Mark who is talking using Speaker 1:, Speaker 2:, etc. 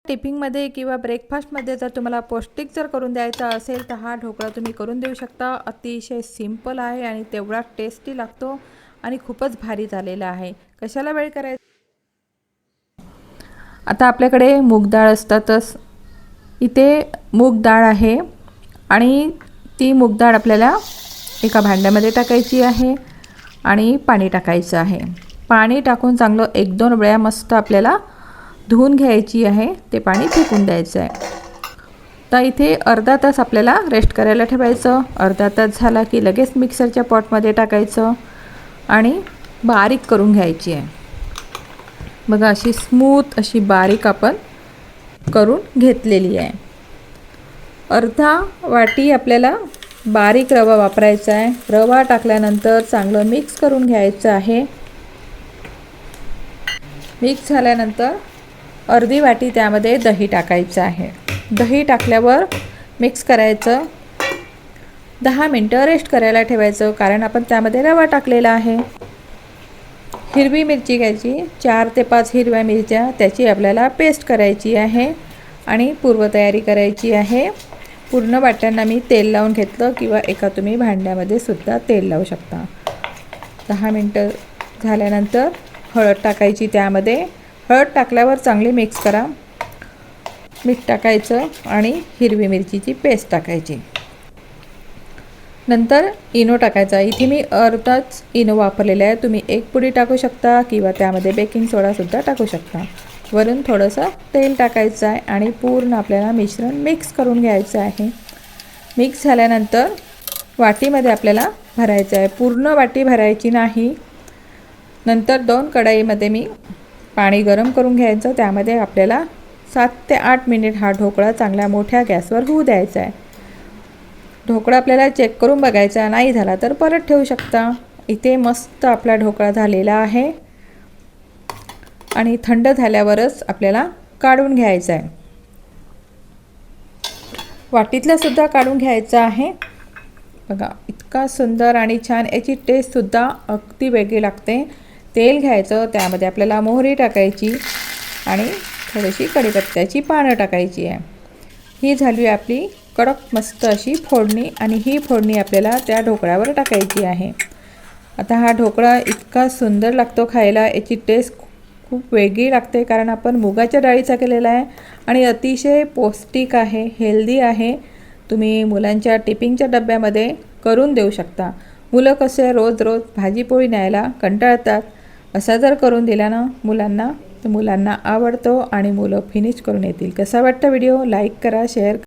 Speaker 1: टिफिनमध्ये किंवा ब्रेकफास्टमध्ये जर तुम्हाला पौष्टिक जर करून द्यायचा असेल तर हा ढोकळा तुम्ही करून देऊ शकता। अतिशय सिंपल आहे आणि तेवढा टेस्टी लागतो आणि खूपच भारी झालेला आहे। कशाला वेळ करायचा। आता आपल्याकडे मूग डाळ असतातच, इथे मूग डाळ आहे आणि ती मूग डाळ आपल्याला एका भांड्यामध्ये टाकायची आहे आणि पाणी टाकायचं आहे। पाणी टाकून चांगलं 1-2 वेळा मस्त आपल्याला धुवून घ्यायची आहे, ते पाणी फेकून द्यायचं आहे। तर इथे अर्धा तास आपल्याला रेस्ट करायला ठेवायचं। अर्धा तास झाला की लगेच मिक्सरच्या पॉटमध्ये टाकायचं आणि बारीक करून घ्यायची आहे। बघा अशी स्मूथ अशी बारीक आपण करून घेतलेली आहे। अर्धा वाटी आपल्याला बारीक रवा वापरायचा आहे। रवा टाकल्यानंतर चांगलं मिक्स करून घ्यायचं आहे। मिक्स झाल्यानंतर अर्धी वाटी त्यामध्ये दही टाकायचं आहे। दही टाकल्यावर मिक्स करायचं, 10 मिनिटं रेस्ट करायला ठेवायचं, कारण आपण त्यामध्ये रवा टाकलेला आहे। हिरवी मिरची घ्यायची, 4 ते 5 हिरव्या मिरच्या, त्याची आपल्याला पेस्ट करायची आहे आणि पूर्वतयारी करायची आहे। पूर्ण वाट्यांना मी तेल लावून घेतलं किंवा एका तुम्ही भांड्यामध्ये सुद्धा तेल लावू शकता। 10 मिनिटं झाल्यानंतर हळद टाकायची, त्यामध्ये हळद टाकल्यावर चांगली मिक्स करा। मीठ टाकायचं आणि हिरवी मिरचीची पेस्ट टाकायची। नंतर इनो टाकायचा। इथे मी अर्धाच इनो वापरलेला आहे, तुम्ही 1 पुडी टाकू शकता किंवा त्यामध्ये बेकिंग सोडा सुद्धा टाकू शकता। वरून थोडंसं तेल टाकायचं आहे आणि पूर्ण आपल्याला मिश्रण मिक्स करून घ्यायचं आहे। मिक्स झाल्यानंतर वाटीमध्ये आपल्याला भरायचं आहे, पूर्ण वाटी भरायची नाही। नंतर 2 कढईमध्ये मी पाणी गरम करून घ्यायचं, त्यामध्ये आपल्याला 7 ते 8 मिनिट हा ढोकळा चांगल्या मोठ्या गॅसवर होऊ द्यायचा आहे। ढोकळा आपल्याला चेक करून बघायचा, नाही झाला तर परत ठेवू शकता। इथे मस्त आपला ढोकळा झालेला आहे आणि थंड झाल्यावरच आपल्याला काढून घ्यायचा आहे। वाटीतला सुद्धा काढून घ्यायचा आहे। बघा इतका सुंदर आणि छान, याची टेस्ट सुद्धा अगदी वेगळी लागते। तेल घ्यायचं, त्यामध्ये आपल्याला मोहरी टाकायची आणि थोडीशी कढीपत्त्याची पानं टाकायची आहे। ही झाली आपली कडक मस्त अशी फोडणी आणि ही फोडणी आपल्याला त्या ढोकळ्यावर टाकायची आहे। आता हा ढोकळा इतका सुंदर लागतो खायला, याची टेस्ट खूप वेगळी लागते, कारण आपण मुगाच्या डाळीचा केलेला आहे आणि अतिशय पौष्टिक आहे, हेल्दी आहे। तुम्ही मुलांच्या टिफिनच्या डब्यामध्ये करून देऊ शकता। मुलं कसे रोज रोज भाजीपोळी न्यायला कंटाळतात, असा जर करून दिला ना मुलांना, तर मुलांना आवडतो आणि मुलं फिनिश करून येतील। कसा वाटतं व्हिडिओ, लाईक करा, शेअर करा।